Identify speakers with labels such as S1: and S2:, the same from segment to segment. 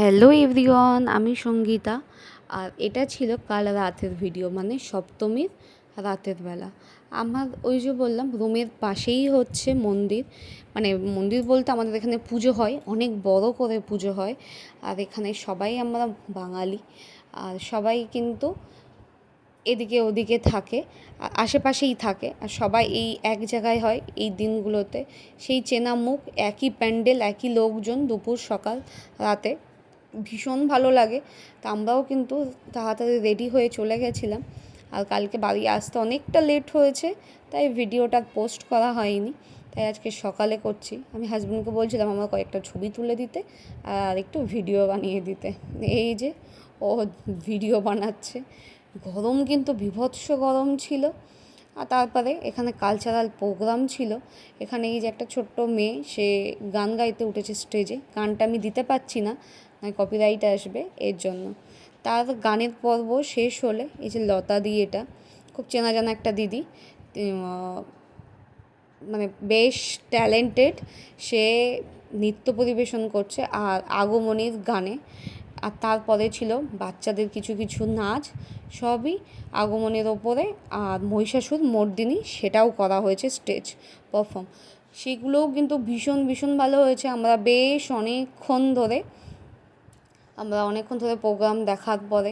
S1: Hello everyone, আমি সঙ্গীতা। আর এটা ছিল কাল রাতের ভিডিও, মানে সপ্তমীর রাতের বেলা। আমার ওই যে বললাম রুমের পাশেই হচ্ছে মন্দির, মানে মন্দির বলতে আমাদের এখানে পুজো হয়, অনেক বড় করে পুজো হয়। আর এখানে সবাই আমরা বাঙালি, আর সবাই কিন্তু এদিকে ওদিকে থাকে, আশেপাশেই থাকে, আর সবাই এই এক জায়গায় হয় এই দিনগুলোতে। সেই চেনা মুখ, একই প্যান্ডেল, একই লোকজন, দুপুর সকাল রাতে ভীষণ ভালো লাগে। তা আমরাও কিন্তু তাড়াতাড়ি রেডি হয়ে চলে গেছিলাম। আর কালকে বাড়ি আসতে অনেকটা লেট হয়েছে, তাই ভিডিওটা পোস্ট করা হয়নি, তাই আজকে সকালে করছি। আমি হাজব্যান্ডকে বলছিলাম আমার কয়েকটা ছবি তুলে দিতে আর একটু ভিডিও বানিয়ে দিতে। এই যে ও ভিডিও বানাচ্ছে। গরম কিন্তু বীভৎস গরম ছিল। আর তারপরে এখানে কালচারাল প্রোগ্রাম ছিল। এখানে এই যে একটা ছোট্ট মেয়ে, সে গান গাইতে উঠেছে স্টেজে। গানটা আমি দিতে পারছি না, কপিরাইট আসবে এর জন্য। তার গানের পর্ব শেষ হলে এই যে লতা দি, এটা খুব চেনা জানা একটা দিদি, মানে বেশ ট্যালেন্টেড। সে নৃত্য পরিবেশন করছে আর আগমনীর গানে। আর তারপরে ছিল বাচ্চাদের কিছু কিছু নাচ, সবই আগমনের ওপরে। আর মহিষাসুর মর্দিনী, সেটাও করা হয়েছে স্টেজ পারফর্ম। সেগুলোও কিন্তু ভীষণ ভীষণ ভালো হয়েছে। আমরা অনেকক্ষণ ধরে প্রোগ্রাম দেখার পরে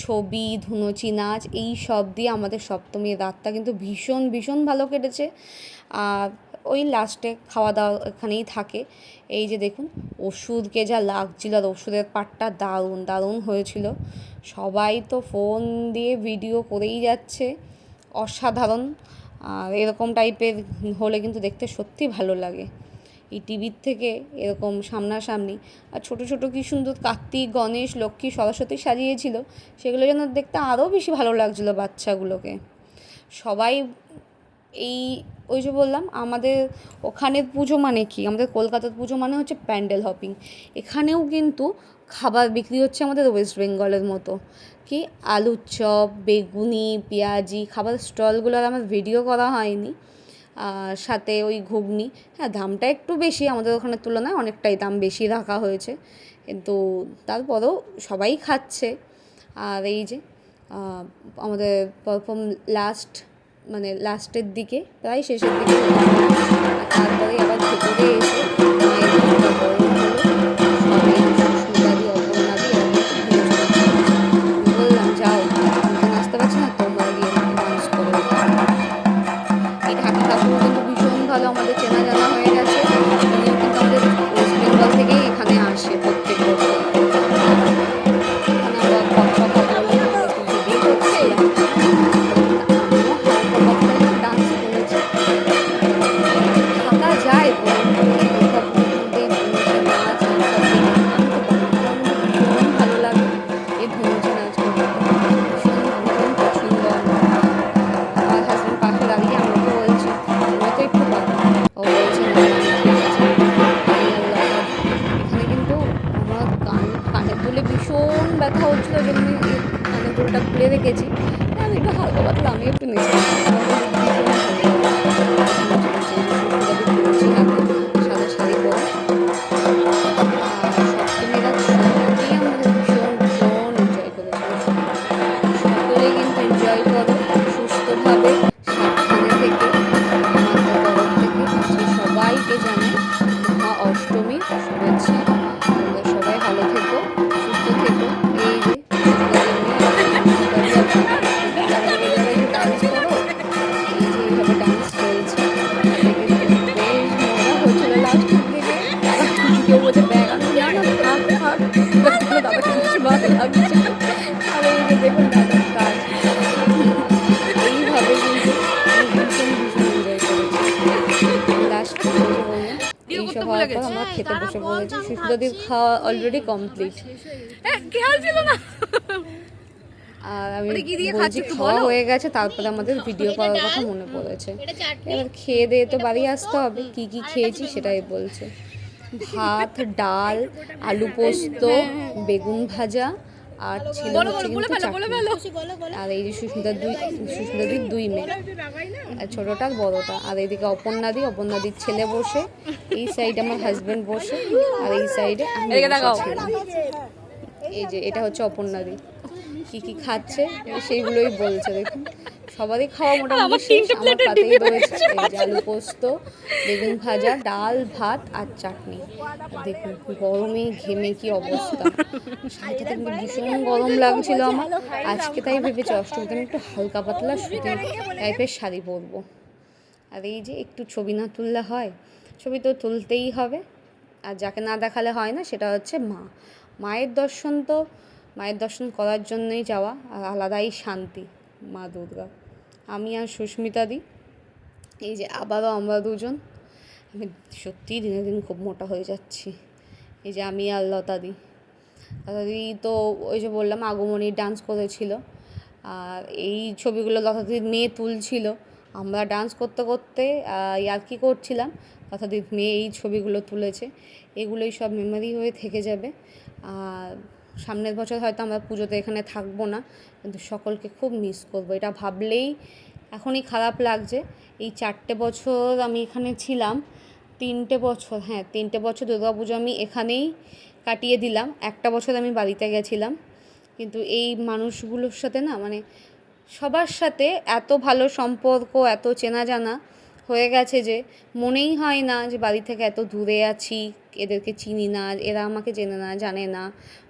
S1: ছবি, ধুনুচি নাচ, এই সব দিয়ে আমাদের সপ্তমীর রাতটা কিন্তু ভীষণ ভীষণ ভালো কেটেছে। আর ওই লাস্টে খাওয়া দাওয়া এখানেই থাকে। এই যে দেখুন ওষুধকে যা লাগছিল, আর ওষুধের পাটটা দারুণ দারুণ হয়েছিল। সবাই তো ফোন দিয়ে ভিডিও করেই যাচ্ছে, অসাধারণ। আর এরকম টাইপের হলে কিন্তু দেখতে সত্যি ভালো লাগে। এই টিভির থেকে এরকম সামনাসামনি। আর ছোটো ছোটো কী সুন্দর কার্তিক, গণেশ, লক্ষ্মী, সরস্বতী সাজিয়েছিল, সেগুলো যেন দেখতে আরও বেশি ভালো লাগছিলো বাচ্চাগুলোকে। সবাই এই ওই যে বললাম আমাদের ওখানের পুজো মানে কি, আমাদের কলকাতার পুজো মানে হচ্ছে প্যান্ডেল হপিং। এখানেও কিন্তু খাবার বিক্রি হচ্ছে আমাদের ওয়েস্ট বেঙ্গলের মতো। কি আলুর চপ, বেগুনি, পেঁয়াজি, খাবার স্টলগুলোর আমার ভিডিও করা হয়নি। সাথে ওই ঘুগনি, হ্যাঁ দামটা একটু বেশি, আমাদের ওখানের তুলনায় অনেকটাই দাম বেশি রাখা হয়েছে, কিন্তু তারপরেও সবাই খাচ্ছে। আর এই যে আমাদের প্রথম মানে লাস্টের দিকে, প্রায় শেষের দিকে, তারপরে আবার ভেতরে এসে মায়ের পুজোটা বরণ হলো। সবাই সুস্মিতাদি, অপর্ণাদি বললাম যাও, আমি তো নাচতে পারছি না, তোমরা গিয়ে ডান্স করো। এই ঢাকি কাকুও কিন্তু ভীষণ ভালো, আমাদের চেনা জানা হয়ে গেছে। উনিও কিন্তু আমাদের ওয়েস্ট বেঙ্গল থেকেই এখানে আসে প্রত্যেক বছর। এখানে আমরা কথা কথা বলে আমরা একটু ভিডিও করছিলাম। আমিও হালকা পাতলা ডান্স করেছি। থাকা যায় বলুন তো এই দুর্গা পুজোর মধ্যে এই ধুনুচি নাচ, এইসব দেখে? আমি তো পারি না, আমার কিন্তু ভীষণ ভালো লাগে এই ধুনুচি নাচ করতে, ভীষণ ভীষণ পছন্দ আমার। আমার হাজব্যান্ড পাশে দাঁড়িয়ে আমাকে বলছে তুমি তো একটু পারো। ও বলছে না না ঠিক আছে। আমি আর লতা দি এখানে কিন্তু, আমার কানের দুলে ভীষণ ব্যথা হচ্ছিলো, ওই জন্য আমি এই কানের দুলটা খুলে রেখেছি। আমি একটু হালকা পাতলা আমি একটু নেচেছিলাম, আমার কিন্তু ভীষণ ভালো লাগে ধুনুচি নাচে। এই যে সুস্মিতাদি ধুনুচি হাতে, সাদা শাড়ি পরা। আর সপ্তমী রাত সত্যিই আমরা ভীষণ ভীষণ এনজয় করেছি, ভীষণ। সকলেই কিন্তু এনজয় করো সুস্থভাবে, সাবধানে থেকে। আমার তরফ থেকে আজকে সবাইকে জানাই মহা অষ্টমীর শুভেচ্ছা। তোমরা সবাই ভালো থেকো, সুস্থ থেকো। এই যে সুস্মিতাদির মেয়ে, আমাদের সুস্মিতাদি আর দেখি আমাদের বলে একটু ডান্স করো। এই যে এইভাবে ডান্স চলছে, দেখে বেশ মজা হচ্ছিলো লাস্টের দিকে। কেউ বলছে ব্যাগ আনো, না না থাক থাক, দাদাকে বেশি ভালো লাগছে। আর এই যে দেখুন দাদার কাজ। এইভাবে কিন্তু আমি ভীষণ ভীষণ এনজয় করেছি। লাস্ট ওই যে বললাম এইসব হওয়ার পর আমরা খেতে বসে পড়েছি। সুস্মিতাদির খাওয়া অলরেডি কমপ্লিট।
S2: খেয়াল ছিল না।
S1: আর আমি বলছি খাওয়া হয়ে গেছে, তারপরে আমাদের ভিডিও করার কথা মনে পড়েছে। এবার খেয়ে দিয়ে তো বাড়ি আসতে হবে। কি কি খেয়েছি সেটাই বলছে। ভাত, ডাল, আলু পোস্ত, বেগুন ভাজা, আর ছিল
S2: বলো
S1: হচ্ছে
S2: বলো বলে
S1: কিন্তু
S2: ফেলো বলে
S1: চাটনি।
S2: ফেলো।
S1: আর এই যে সুস্মিতাদির দুই মেয়ে, আর ছোটোটা আর বড়োটা। আর এইদিকে অপর্ণাদির ছেলে বসে, এই সাইডে আমার হাজব্যান্ড বসে, আর এই সাইডে আমি
S2: এদিকে তাকাও।
S1: বসেছিলাম। এই যে এটা হচ্ছে অপর্ণাদি, কি কি খাচ্ছে সেইগুলোই বলছে। দেখুন সবারই খাওয়া মোটামুটি
S2: আমার
S1: শেষ,
S2: 3টে
S1: আমার
S2: প্লেটের
S1: পাতেই
S2: ডিব্বি
S1: রয়েছে এই যে আলু পোস্ত, বেগুন ভাজা, ডাল, ভাত আর চাটনি। আর দেখুন গরমে ঘেমে কি অবস্থা, শাড়িটাতে কিন্তু ভীষণ গরম লাগছিল আমার। আজকে তাই ভেবেছি অষ্টমীতে আমি একটু হালকা পাতলা সুতির টাইপের শাড়ি পরবো। আর এই যে একটু ছবি না তুললে হয়, ছবি তো তুলতেই হবে। আর যাকে না দেখালে হয় না সেটা হচ্ছে মা। মায়ের দর্শন করার জন্যই যাওয়া, আর আলাদাই শান্তি মা দুর্গা। আমি আর সুস্মিতাদি, এই যে আবারও আমরা দুজন। আমি সত্যিই দিনে দিন খুব মোটা হয়ে যাচ্ছি। এই যে আমি আর লতাদি তো ওই যে বললাম আগমনী ডান্স করেছিল, আর এই ছবিগুলো লতাদির মেয়ে তুলছিল। আমরা ডান্স করতে করতে ইয়ার্কি করছিলাম, লতাদির মেয়ে এই ছবিগুলো তুলেছে। এগুলোই সব মেমোরি হয়ে থেকে যাবে। আর সামনের বছর হয়তো আমরা পুজোতে এখানে থাকবো না, কিন্তু সকলকে খুব মিস করবো। এটা ভাবলেই এখনই খারাপ লাগছে। এই 4টে বছর আমি এখানে ছিলাম, 3টে বছর দুর্গাপুজো আমি এখানেই কাটিয়ে দিলাম। একটা বছর আমি বাড়িতে গেছিলাম, কিন্তু এই মানুষগুলোর সাথে না মানে সবার সাথে এত ভালো সম্পর্ক, এত চেনা জানা হয়ে গেছে যে মনেই হয় না যে বাড়ি থেকে এত দূরে আছি, এদেরকে চিনি না, এরা আমাকে চেনে না জানে না,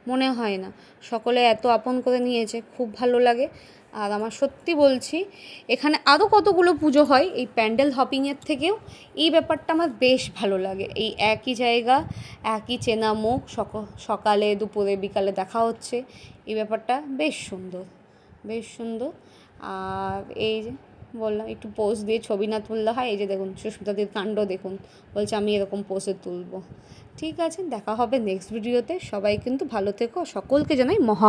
S1: মনে হয় না। সকলে এত আপন করে নিয়েছে, খুব ভালো লাগে। আর আমার সত্যি বলছি, এখানে আরও কতগুলো পুজো হয় এই প্যান্ডেল হপিংয়ের থেকেও, এই ব্যাপারটা আমার বেশ ভালো লাগে। এই একই জায়গা, একই চেনা মুখ, সকালে দুপুরে বিকালে দেখা হচ্ছে, এই ব্যাপারটা বেশ সুন্দর, বেশ সুন্দর। আর এই যে বললাম একটু পোজ দিয়ে ছবি না তুললে হয়। এই যে দেখুন সুস্মিতাদির কাণ্ড দেখুন, বলছে আমি এরকম পোজে তুলবো। ঠিক আছে, দেখা হবে নেক্সট ভিডিওতে। সবাই কিন্তু ভালো থেকো, সকলকে জানাই মহা